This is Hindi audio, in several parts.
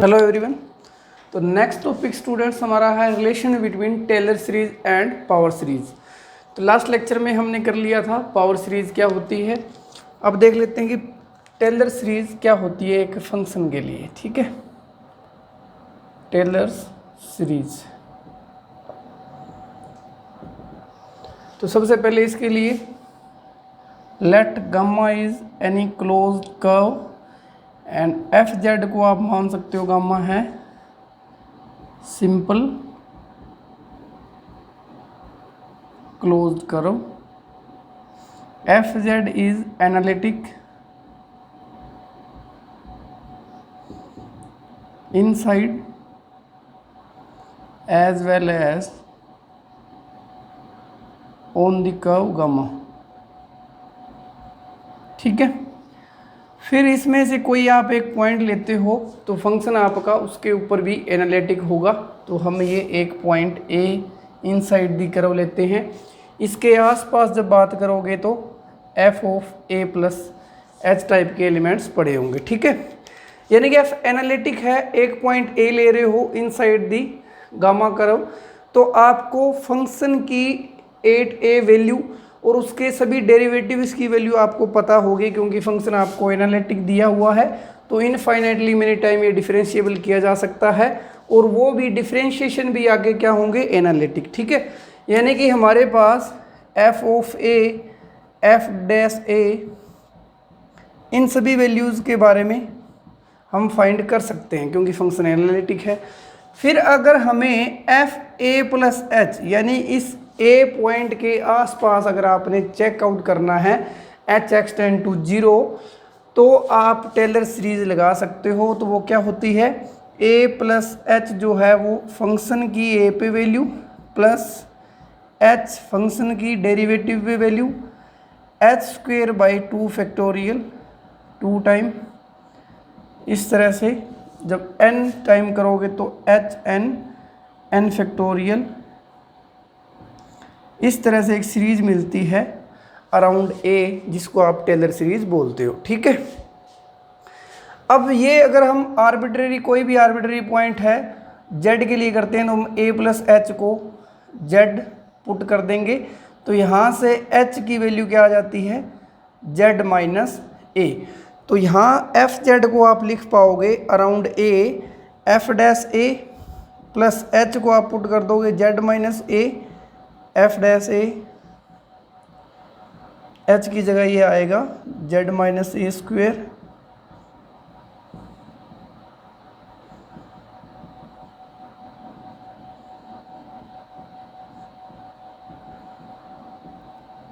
Hello everyone. तो नेक्स्ट टॉपिक स्टूडेंट्स हमारा है relation between Taylor series and power series. तो लास्ट लेक्चर में हमने कर लिया था पावर सीरीज क्या होती है। अब देख लेते हैं कि टेलर सीरीज क्या होती है एक फंक्शन के लिए। ठीक है, टेलर सीरीज। तो सबसे पहले इसके लिए let gamma is any closed curve and F Z को आप मान सकते हो गामा है simple closed curve. F Z is analytic inside as well as on the curve gamma. ठीक है, फिर इसमें से कोई आप एक पॉइंट लेते हो तो फंक्शन आपका उसके ऊपर भी एनालिटिक होगा। तो हम ये एक point A inside the curve लेते हैं। इसके आसपास जब बात करोगे तो F of A plus H type के एलिमेंट्स पड़े होंगे। ठीक है, यानी कि एफ एनालिटिक है, एक पॉइंट ए ले रहे हो इनसाइड दी गामा कर्व, तो आपको फंक्शन की 8a वैल्यू और उसके सभी डेरिवेटिव्स की वैल्यू आपको पता होगी, क्योंकि फंक्शन आपको एनालिटिक दिया हुआ है। तो इनफाइनाइटली मेनी टाइम ये डिफरेंशिएबल किया जा सकता है और वो भी डिफरेंशिएशन भी आगे क्या होंगे एनालिटिक। ठीक है, यानी कि हमारे पास F of A, F dash A, इन सभी वैल्यूज़ के बारे में हम फाइंड कर सकते हैं क्योंकि फंक्शन एनालिटिक है। फिर अगर हमें एफ ए प्लस एच यानी इस ए पॉइंट के आसपास अगर आपने चेकआउट करना है एच एक्सटेंड टू 0, तो आप टेलर सीरीज लगा सकते हो। तो वो क्या होती है, ए प्लस एच जो है वो फंक्शन की ए पे वैल्यू प्लस एच फंक्शन की डेरिवेटिव पे value H square by 2 factorial 2 time. इस तरह से जब n टाइम करोगे तो एच एन एन फैक्टोरियल, इस तरह से एक सीरीज मिलती है अराउंड ए, जिसको आप टेलर सीरीज बोलते हो। ठीक है, अब ये अगर हम आर्बिट्रेरी कोई भी आर्बिट्रेरी पॉइंट है जेड के लिए करते हैं तो हम ए प्लस एच को जेड पुट कर देंगे। तो यहाँ से एच की वैल्यू क्या आ जाती है, जेड माइनस ए। तो यहाँ एफ जेड को आप लिख पाओगे around a F dash A plus H को आप पुट कर दोगे Z minus A F dash A, H की जगह ये आएगा जेड माइनस ए स्क्वेयर।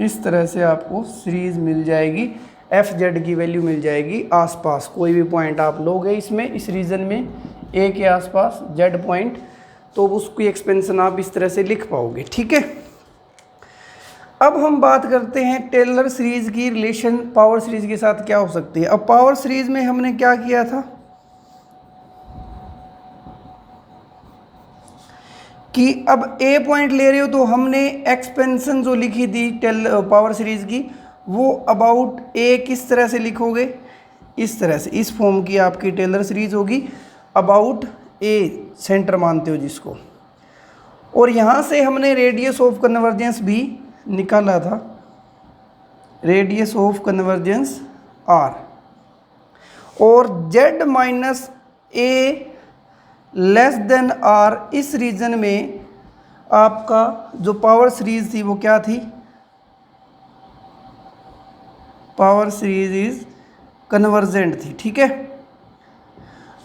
इस तरह से आपको सीरीज मिल जाएगी, एफ जेड की वैल्यू मिल जाएगी आसपास। कोई भी पॉइंट आप लोगे इसमें इस रीजन में ए के आसपास जेड पॉइंट, तो उसकी एक्सपेंशन आप इस तरह से लिख पाओगे। ठीक है, अब हम बात करते हैं टेलर सीरीज की रिलेशन पावर सीरीज के साथ क्या हो सकती है। अब पावर सीरीज में हमने क्या किया था कि अब ए पॉइंट ले रहे हो तो हमने एक्सपेंशन जो लिखी थी पावर सीरीज की वो अबाउट ए किस तरह से लिखोगे, इस तरह से, इस फॉर्म की आपकी टेलर सीरीज होगी। अबाउट ए सेंटर मानते हो जिसको, और यहाँ से हमने रेडियस ऑफ कन्वर्जेंस भी निकाला था, रेडियस ऑफ कन्वर्जेंस आर, और Z minus A less than R, इस रीजन में आपका जो पावर सीरीज थी वो क्या थी, पावर सीरीज इज कन्वर्जेंट थी। ठीक है,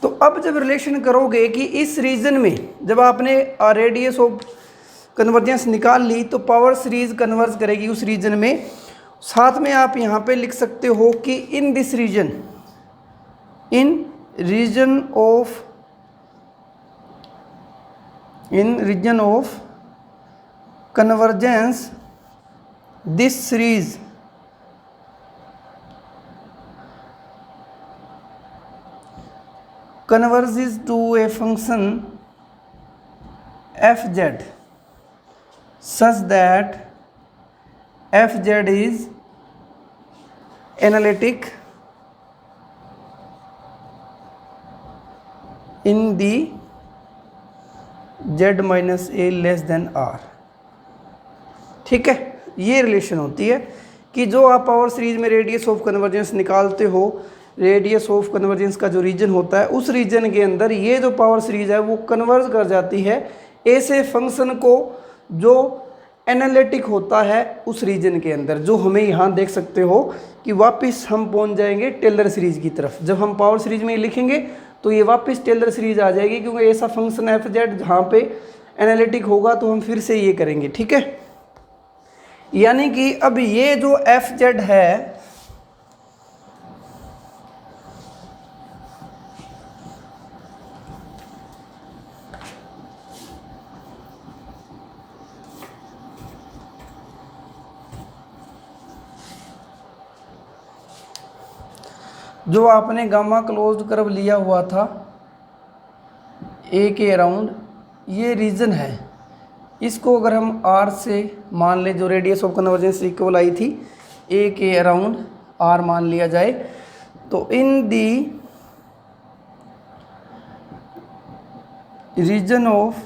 तो अब जब रिलेशन करोगे कि इस रीजन में जब आपने रेडियस ऑफ कन्वर्जेंस निकाल ली तो पावर सीरीज कन्वर्ज करेगी उस रीजन में। साथ में आप यहाँ पे लिख सकते हो कि in this region, in region of convergence this series converges to a function fz such that fz is analytic in the z minus A less then r। ठीक है, ये रिलेशन होती है कि जो आप पावर सीरीज में रेडियस ऑफ कन्वर्जेंस निकालते हो, रेडियस ऑफ कन्वर्जेंस का जो रीजन होता है उस रीजन के अंदर ये जो पावर सीरीज है वो कन्वर्ज कर जाती है ऐसे फंक्शन को जो एनालिटिक होता है उस रीजन के अंदर, जो हमें यहाँ देख सकते हो कि वापस हम पहुँच जाएंगे टेलर सीरीज की तरफ। जब हम पावर सीरीज में लिखेंगे तो ये वापस टेलर सीरीज आ जाएगी, क्योंकि ऐसा फंक्शन एफ जेड जहाँ पे एनालिटिक होगा तो हम फिर से ये करेंगे। ठीक है, यानी कि अब ये जो एफ जेड है जो आपने गामा क्लोज्ड कर्व लिया हुआ था ए के अराउंड, ये रीजन है, इसको अगर हम आर से मान ले, जो रेडियस ऑफ कन्वर्जेंस इक्वल आई थी ए के अराउंड आर मान लिया जाए, तो in the region of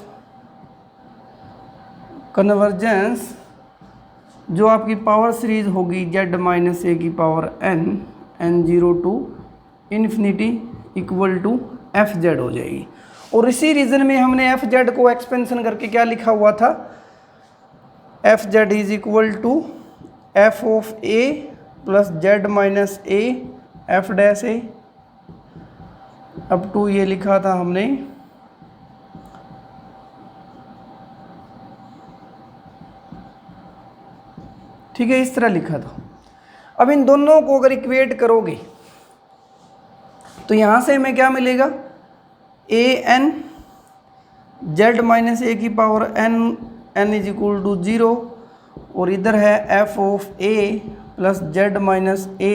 convergence जो आपकी पावर सीरीज होगी z माइनस ए की power n 0 to infinity equal to F Z हो जाएगी। और इसी रीजन में हमने एफ जेड को एक्सपेंशन करके क्या लिखा हुआ था, F Z is equal to F of A plus Z minus A F dash A, up to ये लिखा था हमने ठीक है, इस तरह लिखा था। अब इन दोनों को अगर इक्वेट करोगे तो यहाँ से हमें क्या मिलेगा, A N Z minus A की power N is equal to 0, और इधर है F of A plus Z minus A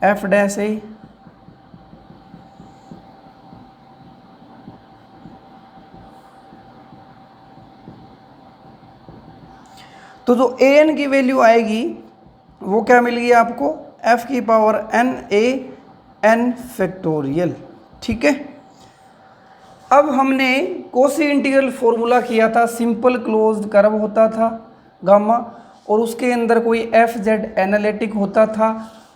F dash A. तो जो ए एन की वैल्यू आएगी वो क्या मिल गई आपको, एफ की power N A N factorial. ठीक है, अब हमने कोसी इंटीग्रल फॉर्मूला किया था, सिंपल क्लोज्ड कर्व होता था गामा और उसके अंदर कोई एफ जेड एनालिटिक होता था,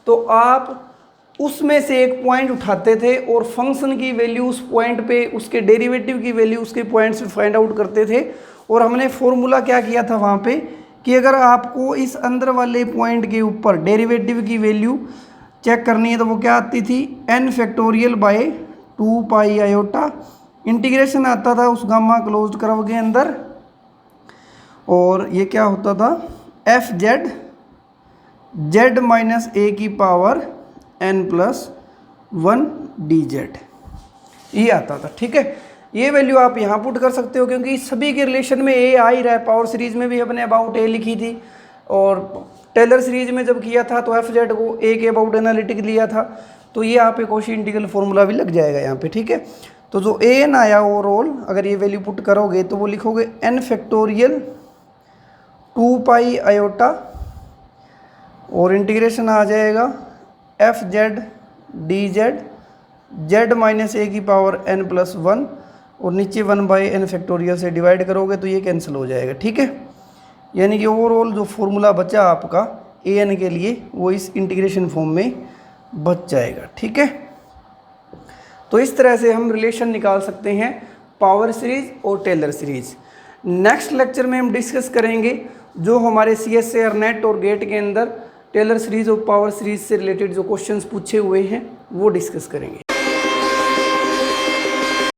तो आप उसमें से एक पॉइंट उठाते थे और फंक्शन की वैल्यू उस पॉइंट पे, उसके डेरिवेटिव की वैल्यू उसके पॉइंट से फाइंड आउट करते थे। और हमने फॉर्मूला क्या किया था वहाँ पे कि अगर आपको इस अंदर वाले पॉइंट के ऊपर डेरिवेटिव की वैल्यू चेक करनी है तो वो क्या आती थी, N factorial by 2 pi iota, integration आता था उस गामा क्लोज्ड कर्व के अंदर, और ये क्या होता था F Z Z minus A की power N plus 1 D Z, ये आता था। ठीक है, ये वैल्यू आप यहाँ पुट कर सकते हो क्योंकि सभी के रिलेशन में ए आ ही रहा है। पावर सीरीज में भी हमने अबाउट ए लिखी थी और टेलर सीरीज में जब किया था तो एफ जेड को ए के अबाउट एनालिटिक लिया था, तो ये यहाँ पे कोशी इंटीग्रल फॉर्मूला भी लग जाएगा यहाँ पे। ठीक है, तो जो ए एन आया ओवरऑल अगर ये वैल्यू पुट करोगे तो वो लिखोगे एन फैक्टोरियल 2 पाई आयोटा और इंटीग्रेशन आ जाएगा F Z D Z Z minus A की पावर एन प्लस 1 और नीचे 1 बाई एन फैक्टोरियल से डिवाइड करोगे तो ये कैंसिल हो जाएगा। ठीक है, यानी कि ओवरऑल जो फॉर्मूला बचा आपका ए एन के लिए वो इस इंटीग्रेशन फॉर्म में बच जाएगा। ठीक है, तो इस तरह से हम रिलेशन निकाल सकते हैं पावर सीरीज और टेलर सीरीज। नेक्स्ट लेक्चर में हम डिस्कस करेंगे जो हमारे CSIR नेट और गेट के अंदर टेलर सीरीज और पावर सीरीज से रिलेटेड जो क्वेश्चंस पूछे हुए हैं वो डिस्कस करेंगे।